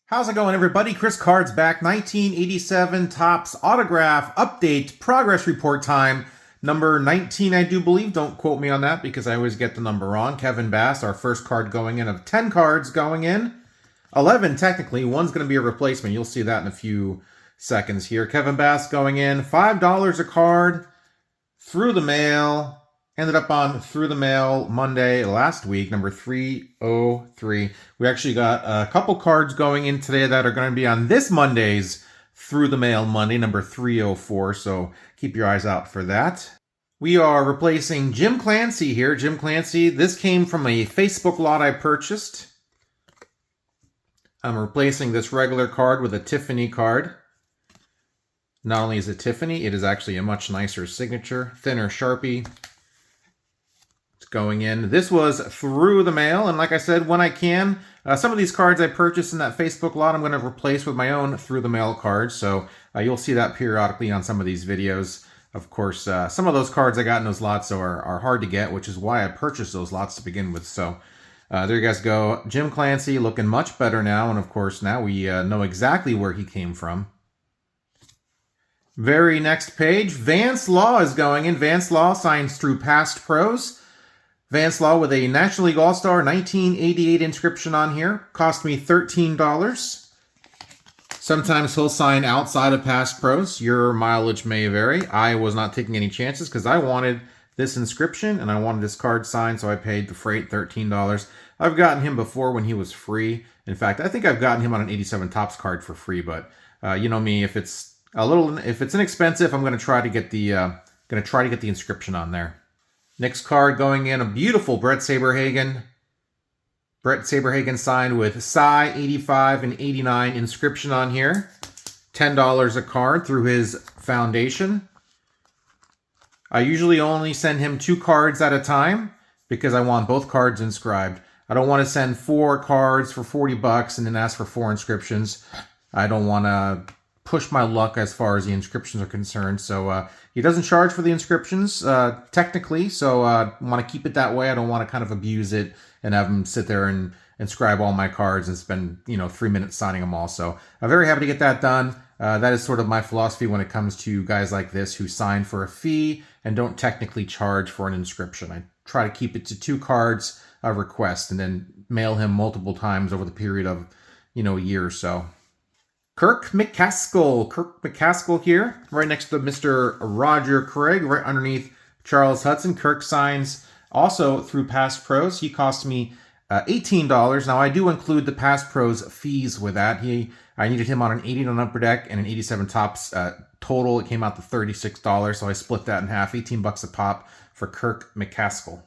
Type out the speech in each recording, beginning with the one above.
How's it going, everybody? Chris Cards back. 1987 Topps Autograph Update Progress Report time. Number 19, I do believe. Don't quote me on that because I always get the number wrong. Kevin Bass, our first card going in of 10 cards going in. 11, technically. One's going to be a replacement. You'll see that in a few seconds here. Kevin Bass going in. $5 a card. Through the mail. Ended up on Through the Mail Monday last week, number 303. We actually got a couple cards going in today that are going to be on this Monday's Through the Mail Monday, number 304. So keep your eyes out for that. We are replacing Jim Clancy here. Jim Clancy, this came from a Facebook lot I purchased. I'm replacing this regular card with a Tiffany card. Not only is it Tiffany, it is actually a much nicer signature, thinner Sharpie. Going in. This was through the mail, and like I said, when I can, some of these cards I purchased in that Facebook lot I'm going to replace with my own through the mail cards, so you'll see that periodically on some of these videos. Of course, some of those cards I got in those lots are hard to get, which is why I purchased those lots to begin with. So there you guys go. Jim Clancy looking much better now, and of course now we know exactly where he came from. Very next page, Vance Law is going in. Vance Law signs through Past Pros. Vance Law with a National League All-Star 1988 inscription on here. Cost me $13. Sometimes he'll sign outside of Past Pros. Your mileage may vary. I was not taking any chances because I wanted this inscription and I wanted this card signed, so I paid the freight, $13. I've gotten him before when he was free. In fact, I think I've gotten him on an 87 Topps card for free, but you know me, if it's inexpensive, I'm going to try to get the inscription on there. Next card going in, a beautiful Bret Saberhagen. Bret Saberhagen signed with Cy 85 and 89 inscription on here. $10 a card through his foundation. I usually only send him 2 cards at a time because I want both cards inscribed. I don't want to send 4 cards for $40 and then ask for 4 inscriptions. I don't want to push my luck as far as the inscriptions are concerned. So he doesn't charge for the inscriptions technically, so I want to keep it that way. I don't want to kind of abuse it and have him sit there and inscribe all my cards and spend 3 minutes signing them all. So I'm very happy to get that done. That is sort of my philosophy when it comes to guys like this who sign for a fee and don't technically charge for an inscription. I try to keep it to 2 cards a request and then mail him multiple times over the period of a year or so. Kirk McCaskill here, right next to Mr. Roger Craig, right underneath Charles Hudson. Kirk signs also through Past Pros. He cost me $18. Now, I do include the Past Pros fees with that. I needed him on an 89 Upper Deck and an 87 Topps total. It came out to $36, so I split that in half, $18 a pop for Kirk McCaskill.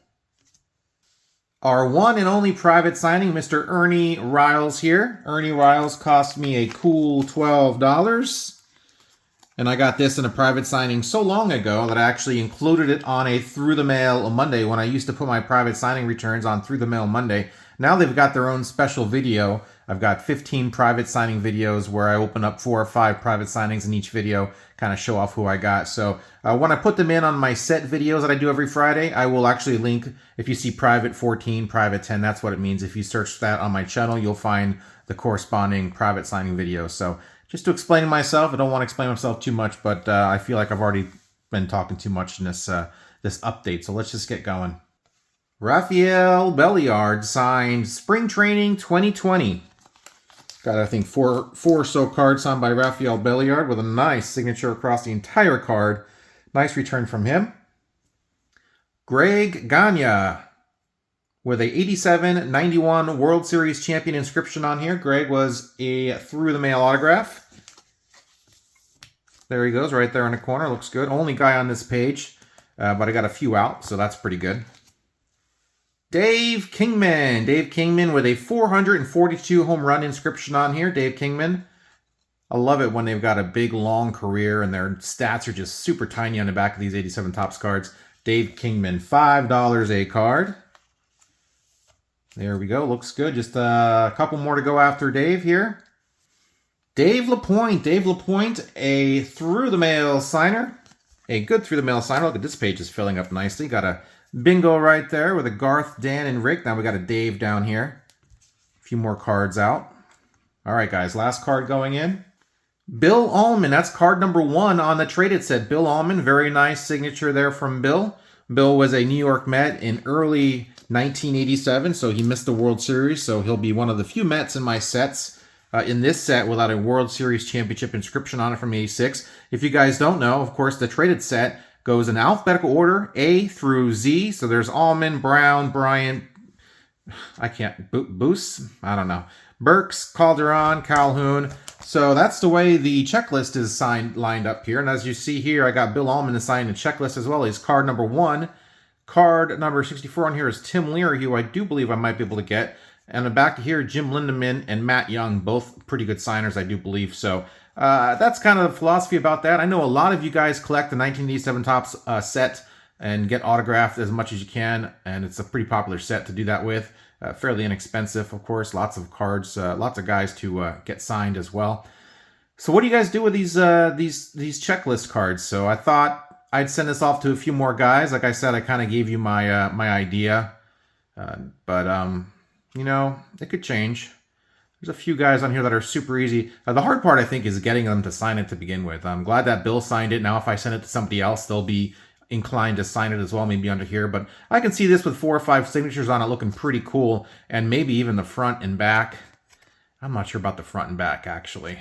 Our one and only private signing, Mr. Ernie Riles here. Ernie Riles cost me a cool $12. And I got this in a private signing so long ago that I actually included it on a Through the Mail Monday when I used to put my private signing returns on Through the Mail Monday. Now they've got their own special video. I've got 15 private signing videos where I open up 4 or 5 private signings in each video, kind of show off who I got. So when I put them in on my set videos that I do every Friday, I will actually link, if you see private 14, private 10, that's what it means. If you search that on my channel, you'll find the corresponding private signing video. So just to explain myself, I don't want to explain myself too much, but I feel like I've already been talking too much in this update. So let's just get going. Rafael Belliard signed Spring Training 2020. Got, I think, four or so cards signed by Rafael Belliard with a nice signature across the entire card. Nice return from him. Greg Gagne with a 87-91 World Series champion inscription on here. Greg was a Through the Mail autograph. There he goes, right there in the corner. Looks good. Only guy on this page, but I got a few out, so that's pretty good. Dave Kingman. Dave Kingman with a 442 home run inscription on here. Dave Kingman. I love it when they've got a big, long career and their stats are just super tiny on the back of these 87 Topps cards. Dave Kingman, $5 a card. There we go. Looks good. Just a couple more to go after Dave here. Dave Lapointe. Dave Lapointe, a Through the Mail signer. A good Through the Mail signer. Look at this page is filling up nicely. Got a bingo right there with a Garth, Dan, and Rick. Now we got a Dave down here. A few more cards out. All right, guys, last card going in. Bill Allman, that's card number 1 on the traded set. Bill Allman, very nice signature there from Bill. Bill was a New York Met in early 1987, so he missed the World Series, so he'll be one of the few Mets in my sets in this set without a World Series championship inscription on it from 86. If you guys don't know, of course, the traded set goes in alphabetical order, A through Z, so there's Allman, Brown, Bryant, Boos? I don't know. Burks, Calderon, Calhoun. So that's the way the checklist is lined up here. And as you see here, I got Bill Allman assigned a checklist as well. He's card number 1. Card number 64 on here is Tim Leary, who I do believe I might be able to get. And then back to here, Jim Lindemann and Matt Young, both pretty good signers, I do believe. So that's kind of the philosophy about that. I know a lot of you guys collect the 1987 Topps set and get autographed as much as you can. And it's a pretty popular set to do that with. Fairly inexpensive, of course. Lots of cards, lots of guys to get signed as well. So what do you guys do with these checklist cards? So I thought I'd send this off to a few more guys. Like I said, I kind of gave you my my idea, but you know, it could change. There's a few guys on here that are super easy. The hard part, I think, is getting them to sign it to begin with. I'm glad that Bill signed it. Now, if I send it to somebody else, they'll be inclined to sign it as well, maybe under here. But I can see this with 4 or 5 signatures on it looking pretty cool, and maybe even the front and back. I'm not sure about the front and back, actually.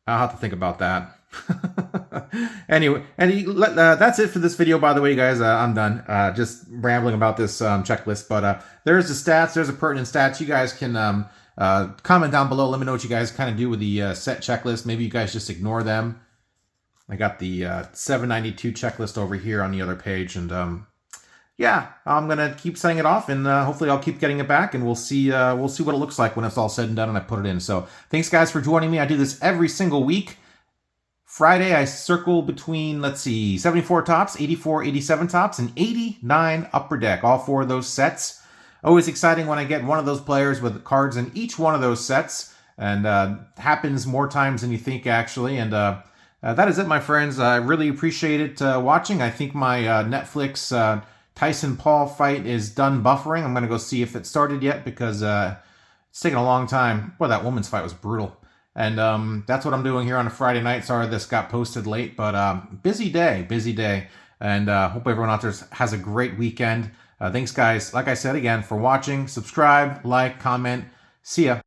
I'll have to think about that. Anyway, that's it for this video, by the way, guys. I'm done. Just rambling about this checklist, but there's the stats. There's the pertinent stats. You guys can comment down below. Let me know what you guys kind of do with the set checklist. Maybe you guys just ignore them. I got the 792 checklist over here on the other page, and yeah, I'm gonna keep sending it off, and hopefully I'll keep getting it back, and we'll see what it looks like when it's all said and done and I put it in. So thanks, guys, for joining me. I do this every single week. Friday, I circle between, let's see, 74 Topps, 84, 87 Topps, and 89 Upper Deck. All 4 of those sets. Always exciting when I get one of those players with cards in each one of those sets, and happens more times than you think, actually. And that is it, my friends. I really appreciate it watching. I think my Netflix Tyson-Paul fight is done buffering. I'm going to go see if it started yet, because it's taking a long time. Boy, that woman's fight was brutal. And that's what I'm doing here on a Friday night. Sorry this got posted late, but busy day. And hope everyone out there has a great weekend. Thanks, guys, like I said again, for watching. Subscribe, like, comment. See ya.